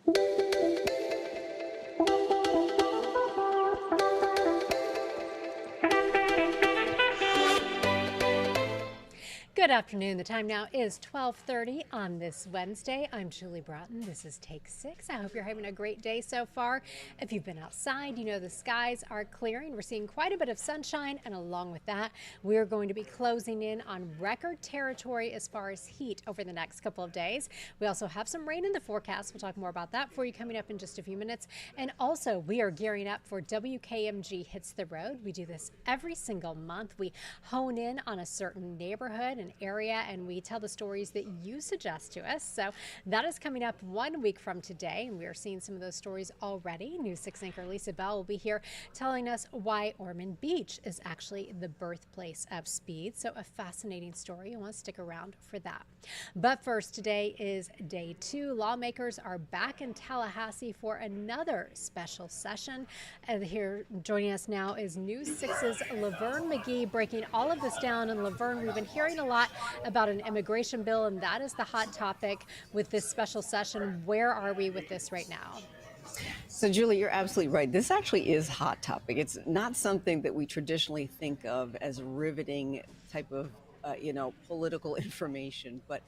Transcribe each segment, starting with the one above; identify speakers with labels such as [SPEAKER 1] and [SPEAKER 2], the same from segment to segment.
[SPEAKER 1] Good afternoon. The time now is 12:30 on this Wednesday. I'm Julie Broughton. This is Take 6. I hope you're having a great day so far. If you've been outside, you know the skies are clearing. We're seeing quite a bit of sunshine, and along with that, we're going to be closing in on record territory as far as heat over the next couple of days. We also have some rain in the forecast. We'll talk more about that for you coming up in just a few minutes. And also, we are gearing up for WKMG Hits the Road. We do this every single month. We hone in on a certain neighborhood, an area, and we tell the stories that you suggest to us. So that is coming up 1 week from today, and we are seeing some of those stories already. News 6 anchor Lisa Bell will be here telling us why Ormond Beach is actually the birthplace of speed. So a fascinating story. You want to stick around for that. But first, today is day 2. Lawmakers are back in Tallahassee for another special session. And here joining us now is News 6's Laverne McGee breaking all of this down. And Laverne, we've been hearing a lot about an immigration bill, and that is the hot topic with this special session. Where are we with this right now?
[SPEAKER 2] So, Julie, you're absolutely right. This actually is a hot topic. It's not something that we traditionally think of as riveting type of, political information. But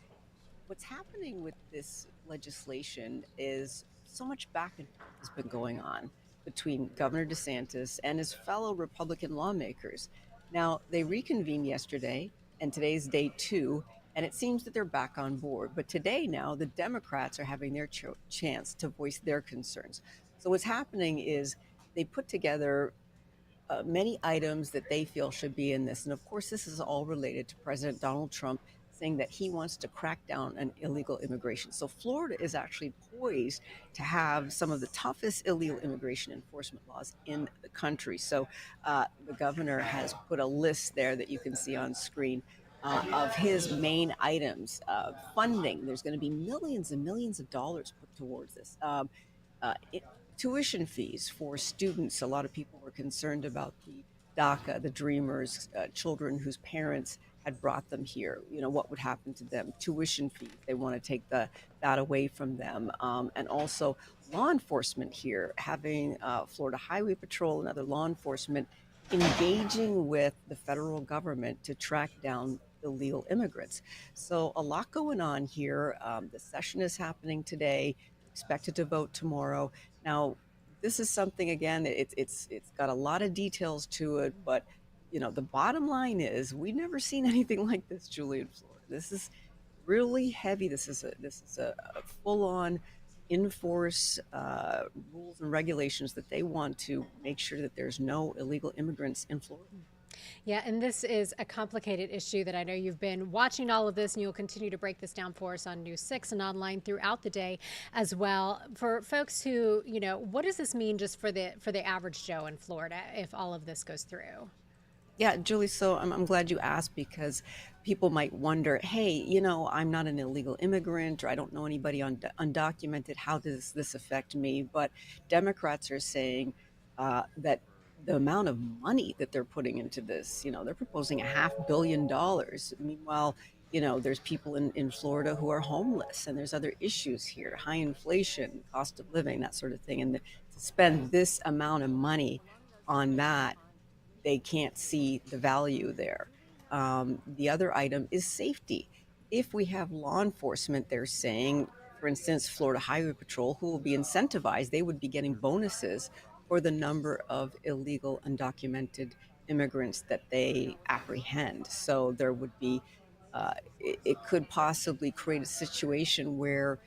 [SPEAKER 2] what's happening with this legislation is so much back and forth has been going on between Governor DeSantis and his fellow Republican lawmakers. Now, they reconvened yesterday, and today's day 2, and it seems that they're back on board. But today, now, the Democrats are having their chance to voice their concerns. So, what's happening is they put together many items that they feel should be in this. And of course, this is all related to President Donald Trump saying that he wants to crack down on illegal immigration. So Florida is actually poised to have some of the toughest illegal immigration enforcement laws in the country. So the governor has put a list there that you can see on screen. Of his main items, funding. There's going to be millions and millions of dollars put towards this. Tuition fees for students. A lot of people were concerned about the DACA, the Dreamers, children whose parents had brought them here. You know, what would happen to them? Tuition fees. They want to take that away from them. And also law enforcement here, having Florida Highway Patrol and other law enforcement engaging with the federal government to track down illegal immigrants. So a lot going on here. The session is happening today, expected to vote tomorrow. Now, this is something again. It's got a lot of details to it, but the bottom line is we've never seen anything like this, Julie, in Florida. This is really heavy. This is a full-on enforce rules and regulations that they want to make sure that there's no illegal immigrants in Florida.
[SPEAKER 1] Yeah, and this is a complicated issue that I know you've been watching all of this, and you'll continue to break this down for us on News 6 and online throughout the day as well. For folks who, what does this mean just for the average Joe in Florida if all of this goes through?
[SPEAKER 2] Yeah, Julie, so I'm glad you asked because people might wonder, hey, I'm not an illegal immigrant or I don't know anybody undocumented. How does this affect me? But Democrats are saying that the amount of money that they're putting into this, they're proposing $500 million. Meanwhile, there's people in Florida who are homeless and there's other issues here, high inflation, cost of living, that sort of thing. And to spend this amount of money on that, they can't see the value there. The other item is safety. If we have law enforcement, they're saying, for instance, Florida Highway Patrol, who will be incentivized, they would be getting bonuses for the number of illegal undocumented immigrants that they apprehend. So there would be, it could possibly create a situation where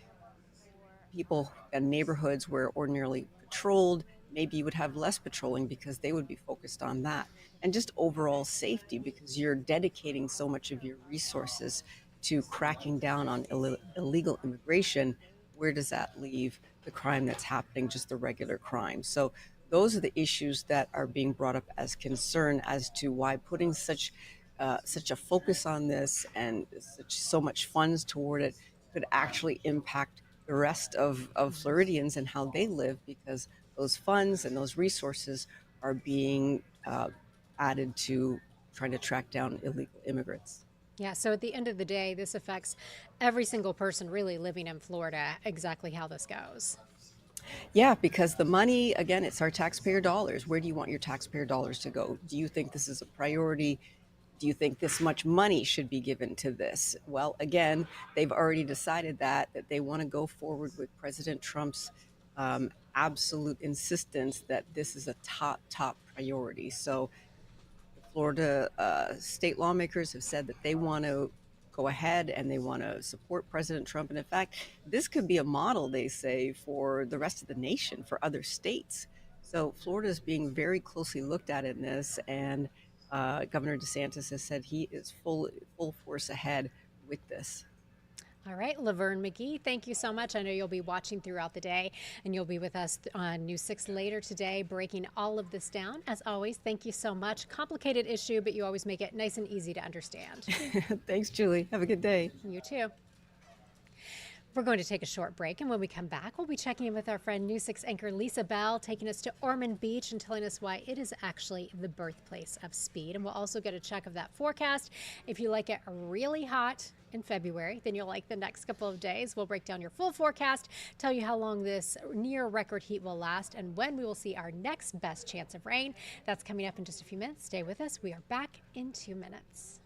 [SPEAKER 2] people and neighborhoods where ordinarily patrolled, maybe you would have less patrolling because they would be focused on that. And just overall safety because you're dedicating so much of your resources to cracking down on illegal immigration. Where does that leave the crime that's happening, just the regular crime? So those are the issues that are being brought up as concern as to why putting such a focus on this and so much funds toward it could actually impact the rest of Floridians and how they live because those funds and those resources are being added to trying to track down illegal immigrants.
[SPEAKER 1] Yeah, so at the end of the day, this affects every single person really living in Florida, exactly how this goes.
[SPEAKER 2] Yeah, because the money, again, it's our taxpayer dollars. Where do you want your taxpayer dollars to go? Do you think this is a priority? Do you think this much money should be given to this? Well, again, they've already decided that they want to go forward with President Trump's absolute insistence that this is a top priority. So the Florida state lawmakers have said that they want to go ahead and they want to support President Trump. And in fact, this could be a model, they say, for the rest of the nation, for other states. So Florida is being very closely looked at in this. And Governor DeSantis has said he is full force ahead with this.
[SPEAKER 1] All right, Laverne McGee, thank you so much. I know you'll be watching throughout the day, and you'll be with us on News 6 later today, breaking all of this down. As always, thank you so much. Complicated issue, but you always make it nice and easy to understand.
[SPEAKER 2] Thanks, Julie. Have a good day.
[SPEAKER 1] You too. We're going to take a short break, and when we come back, we'll be checking in with our friend News 6 anchor Lisa Bell, taking us to Ormond Beach and telling us why it is actually the birthplace of speed. And we'll also get a check of that forecast. If you like it really hot in February, then you'll like the next couple of days. We'll break down your full forecast, tell you how long this near record heat will last, and when we will see our next best chance of rain. That's coming up in just a few minutes. Stay with us. We are back in 2 minutes.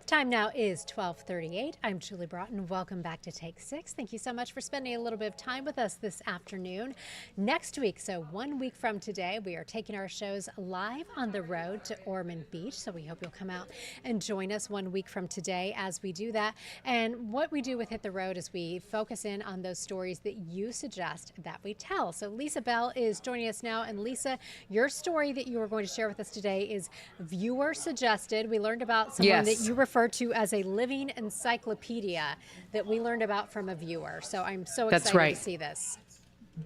[SPEAKER 1] Time now is 12:38. I'm Julie Broughton. Welcome back to Take 6. Thank you so much for spending a little bit of time with us this afternoon. Next week, so 1 week from today, we are taking our shows live on the road to Ormond Beach. So we hope you'll come out and join us 1 week from today as we do that. And what we do with Hit the Road is we focus in on those stories that you suggest that we tell. So Lisa Bell is joining us now. And Lisa, your story that you are going to share with us today is viewer suggested. We learned about someone that you refer to as a living encyclopedia that we learned about from a viewer. So I'm so excited to see this.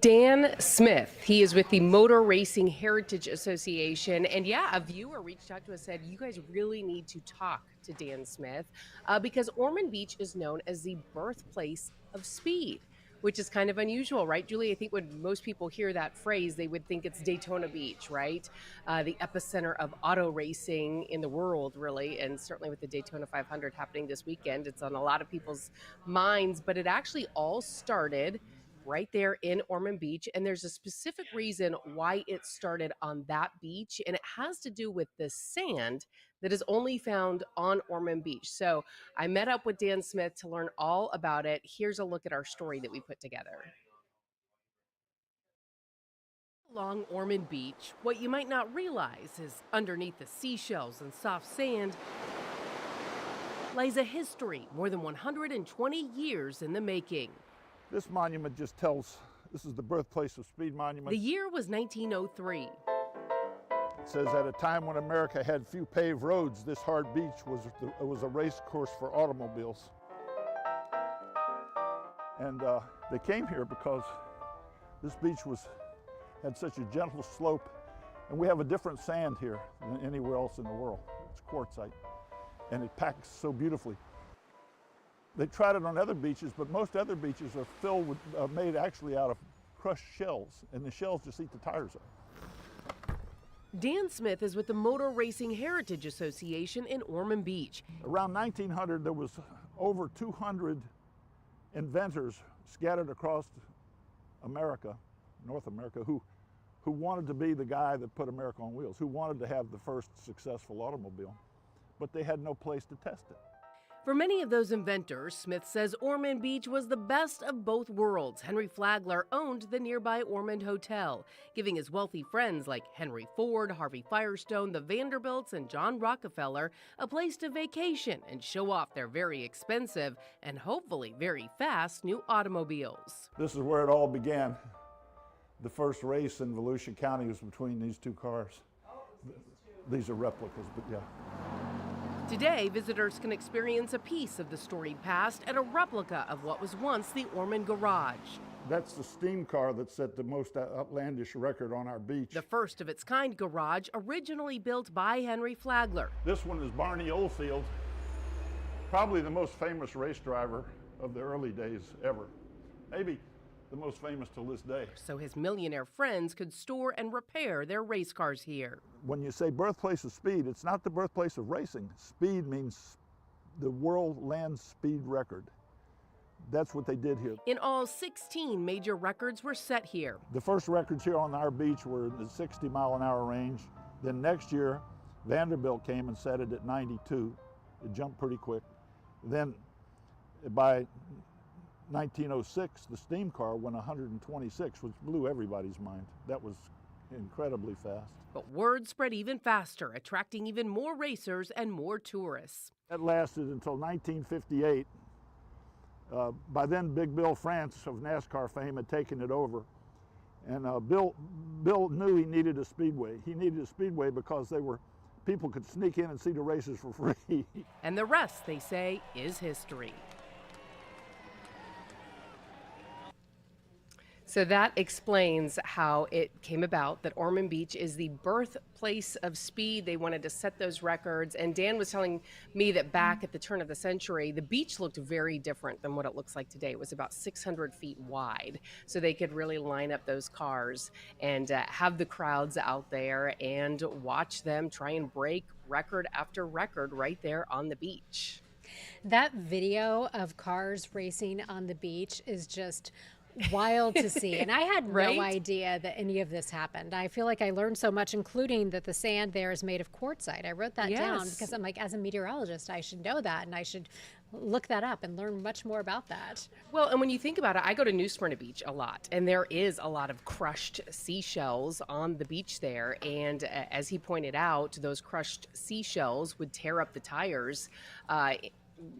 [SPEAKER 3] Dan Smith. He is with the Motor Racing Heritage Association. And yeah, a viewer reached out to us, said, you guys really need to talk to Dan Smith because Ormond Beach is known as the birthplace of speed, which is kind of unusual, right, Julie? I think when most people hear that phrase, they would think it's Daytona Beach, right? The epicenter of auto racing in the world, really. And certainly with the Daytona 500 happening this weekend, it's on a lot of people's minds. But it actually all started right there in Ormond Beach. And there's a specific reason why it started on that beach. And it has to do with the sand that is only found on Ormond Beach. So I met up with Dan Smith to learn all about it. Here's a look at our story that we put together. Along Ormond Beach, what you might not realize is underneath the seashells and soft sand lies a history more than 120 years in the making.
[SPEAKER 4] This monument just tells, this is the Birthplace of Speed monument.
[SPEAKER 3] The year was 1903.
[SPEAKER 4] It says at a time when America had few paved roads, this hard beach was a race course for automobiles. And they came here because this beach had such a gentle slope, and we have a different sand here than anywhere else in the world. It's quartzite, and it packs so beautifully. They tried it on other beaches, but most other beaches are filled with, made actually out of crushed shells, and the shells just eat the tires up.
[SPEAKER 3] Dan Smith is with the Motor Racing Heritage Association in Ormond Beach.
[SPEAKER 4] Around 1900, there was over 200 inventors scattered across America, North America, who wanted to be the guy that put America on wheels, who wanted to have the first successful automobile, but they had no place to test it.
[SPEAKER 3] For many of those inventors, Smith says Ormond Beach was the best of both worlds. Henry Flagler owned the nearby Ormond Hotel, giving his wealthy friends like Henry Ford, Harvey Firestone, the Vanderbilts, and John Rockefeller a place to vacation and show off their very expensive and hopefully very fast new automobiles.
[SPEAKER 4] This is where it all began. The first race in Volusia County was between these two cars. These are replicas, but yeah.
[SPEAKER 3] Today, visitors can experience a piece of the storied past at a replica of what was once the Ormond Garage.
[SPEAKER 4] That's the steam car that set the most outlandish record on our beach.
[SPEAKER 3] The first of its kind garage, originally built by Henry Flagler.
[SPEAKER 4] This one is Barney Oldfield, probably the most famous race driver of the early days ever. Maybe the most famous till this day.
[SPEAKER 3] So his millionaire friends could store and repair their race cars here.
[SPEAKER 4] When you say birthplace of speed, it's not the birthplace of racing. Speed means the world land speed record. That's what they did here.
[SPEAKER 3] In all, 16 major records were set here.
[SPEAKER 4] The first records here on our beach were in the 60-mile-an-hour range. Then next year, Vanderbilt came and set it at 92. It jumped pretty quick. Then by 1906, the steam car went 126, which blew everybody's mind. That was incredibly fast.
[SPEAKER 3] But word spread even faster, attracting even more racers and more tourists.
[SPEAKER 4] That lasted until 1958. By then, Big Bill France of NASCAR fame had taken it over. And Bill knew he needed a speedway. He needed a speedway because people could sneak in and see the races for free.
[SPEAKER 3] And the rest, they say, is history. So that explains how it came about that Ormond Beach is the birthplace of speed. They wanted to set those records. And Dan was telling me that back at the turn of the century, the beach looked very different than what it looks like today. It was about 600 feet wide. So they could really line up those cars and have the crowds out there and watch them try and break record after record right there on the beach.
[SPEAKER 1] That video of cars racing on the beach is just wild to see. And I had
[SPEAKER 3] Right?
[SPEAKER 1] no idea that any of this happened. I feel like I learned so much, including that the sand there is made of quartzite. I wrote that down
[SPEAKER 3] Yes.
[SPEAKER 1] because I'm like, as a meteorologist, I should know that and I should look that up and learn much more about that.
[SPEAKER 3] Well, and when you think about it, I go to New Smyrna Beach a lot, and there is a lot of crushed seashells on the beach there. And as he pointed out, those crushed seashells would tear up the tires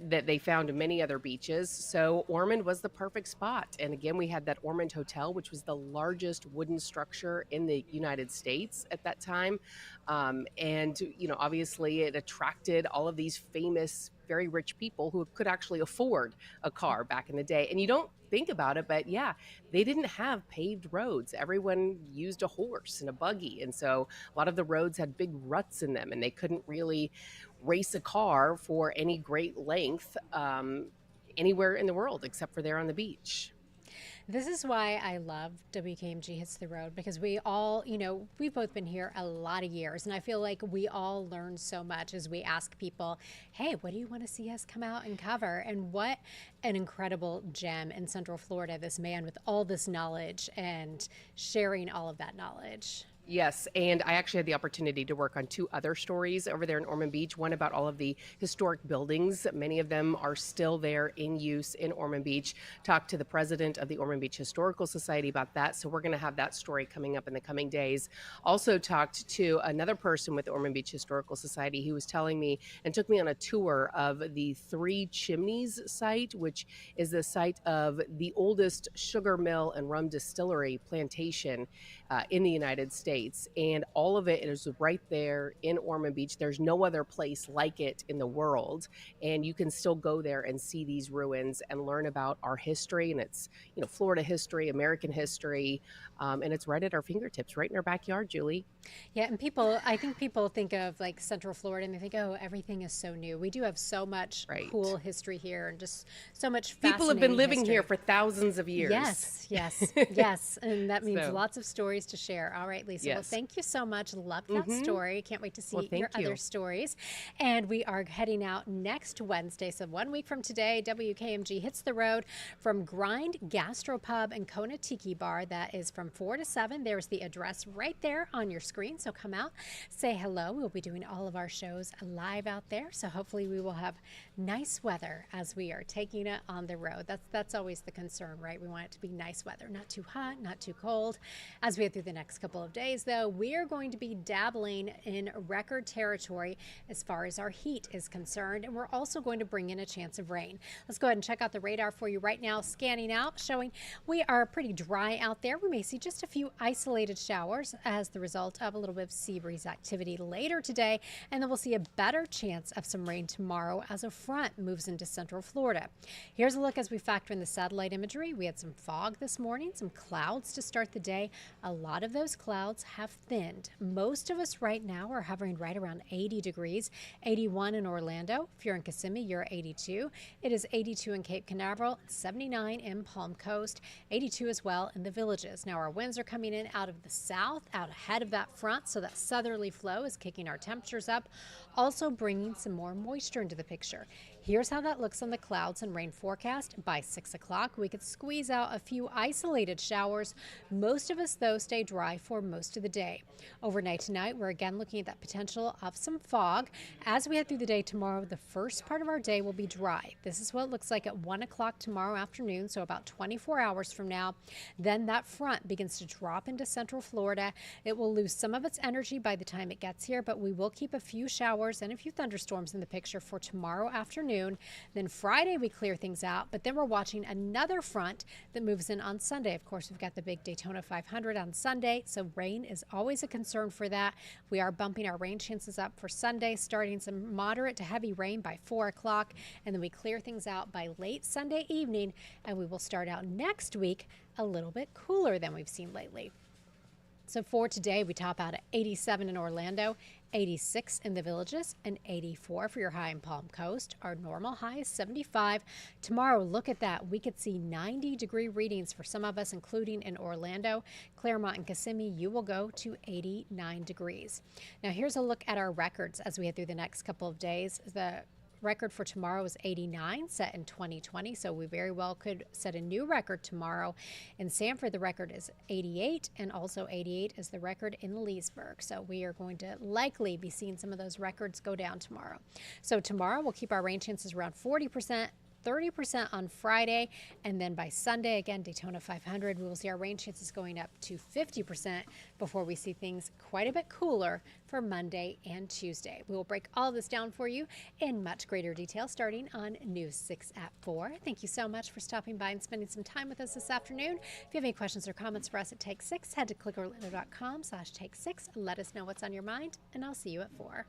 [SPEAKER 3] that they found in many other beaches. So Ormond was the perfect spot. And again, we had that Ormond Hotel, which was the largest wooden structure in the United States at that time. And, you know, obviously it attracted all of these famous, very rich people who could actually afford a car back in the day. And you don't think about it, but yeah, they didn't have paved roads. Everyone used a horse and a buggy. And so a lot of the roads had big ruts in them, and they couldn't really race a car for any great length anywhere in the world except for there on the beach.
[SPEAKER 1] This is why I love WKMG Hits the Road, because we all, you know, we've both been here a lot of years, and I feel like we all learn so much as we ask people, hey, what do you want to see us come out and cover? And what an incredible gem in Central Florida, this man with all this knowledge and sharing all of that knowledge.
[SPEAKER 3] Yes, and I actually had the opportunity to work on two other stories over there in Ormond Beach. One about all of the historic buildings. Many of them are still there in use in Ormond Beach. Talked to the president of the Ormond Beach Historical Society about that. So we're going to have that story coming up in the coming days. Also talked to another person with the Ormond Beach Historical Society who was telling me and took me on a tour of the Three Chimneys site, which is the site of the oldest sugar mill and rum distillery plantation in the United States. And all of it is right there in Ormond Beach. There's no other place like it in the world. And you can still go there and see these ruins and learn about our history. And it's, Florida history, American history. And it's right at our fingertips, right in our backyard, Julie.
[SPEAKER 1] Yeah, and I think people think of like Central Florida and they think, oh, everything is so new. We do have so much
[SPEAKER 3] Right.
[SPEAKER 1] cool history here and just so much
[SPEAKER 3] People have been
[SPEAKER 1] fascinating
[SPEAKER 3] living
[SPEAKER 1] history.
[SPEAKER 3] here for thousands of years.
[SPEAKER 1] Yes, yes, yes. And that means
[SPEAKER 3] So-
[SPEAKER 1] lots of stories to share. All right, Lisa. Well,
[SPEAKER 3] Yes.
[SPEAKER 1] thank you so much. Loved that story. Can't wait to see
[SPEAKER 3] Well,
[SPEAKER 1] your
[SPEAKER 3] thank you.
[SPEAKER 1] other stories. And we are heading out next Wednesday. So 1 week from today, WKMG hits the road from Grind Gastropub and Kona Tiki Bar. That is from 4 to 7. There's the address right there on your screen. So come out, say hello. We'll be doing all of our shows live out there. So hopefully we will have nice weather as we are taking it on the road. That's always the concern, right? We want it to be nice weather, not too hot, not too cold. As we head through the next couple of days, though, we are going to be dabbling in record territory as far as our heat is concerned, and we're also going to bring in a chance of rain. Let's go ahead and check out the radar for you right now, scanning out, showing we are pretty dry out there. We may see just a few isolated showers as the result of a little bit of sea breeze activity later today, and then we'll see a better chance of some rain tomorrow as a front moves into central Florida. Here's a look as we factor in the satellite imagery. We had some fog this morning, some clouds to start the day. A lot of those clouds have thinned. Most of us right now are hovering right around 80 degrees, 81 in Orlando. If you're in Kissimmee, you're 82. It is 82 in Cape Canaveral, 79 in Palm Coast, 82 as well in the Villages. Now our winds are coming in out of the south, out ahead of that front, so that southerly flow is kicking our temperatures up, also bringing some more moisture into the picture. Here's how that looks on the clouds and rain forecast. By 6 o'clock, we could squeeze out a few isolated showers. Most of us, though, stay dry for most of the day. Overnight tonight, we're again looking at that potential of some fog. As we head through the day tomorrow, the first part of our day will be dry. This is what it looks like at 1 o'clock tomorrow afternoon, so about 24 hours from now. Then that front begins to drop into central Florida. It will lose some of its energy by the time it gets here, but we will keep a few showers and a few thunderstorms in the picture for tomorrow afternoon. Then Friday we clear things out, but then we're watching another front that moves in on Sunday. Of course, we've got the big Daytona 500 on Sunday, so rain is always a concern for that. We are bumping our rain chances up for Sunday, starting some moderate to heavy rain by 4 o'clock, and then we clear things out by late Sunday evening, and we will start out next week a little bit cooler than we've seen lately. So for today, we top out at 87 in Orlando, 86 in the Villages, and 84 for your high in Palm Coast. Our normal high is 75. Tomorrow, look at that. We could see 90-degree readings for some of us, including in Orlando. Claremont and Kissimmee, you will go to 89 degrees. Now, here's a look at our records as we head through the next couple of days. The record for tomorrow is 89, set in 2020, so we very well could set a new record tomorrow. In Sanford, the record is 88, and also 88 is the record in Leesburg. So we are going to likely be seeing some of those records go down tomorrow. So tomorrow, we'll keep our rain chances around 40%. 30% on Friday, and then by Sunday, again, Daytona 500, we will see our rain chances going up to 50% before we see things quite a bit cooler for Monday and Tuesday. We will break all of this down for you in much greater detail starting on News 6 at 4. Thank you so much for stopping by and spending some time with us this afternoon. If you have any questions or comments for us at Take 6, head to clickorlando.com/Take 6. Let us know what's on your mind, and I'll see you at 4.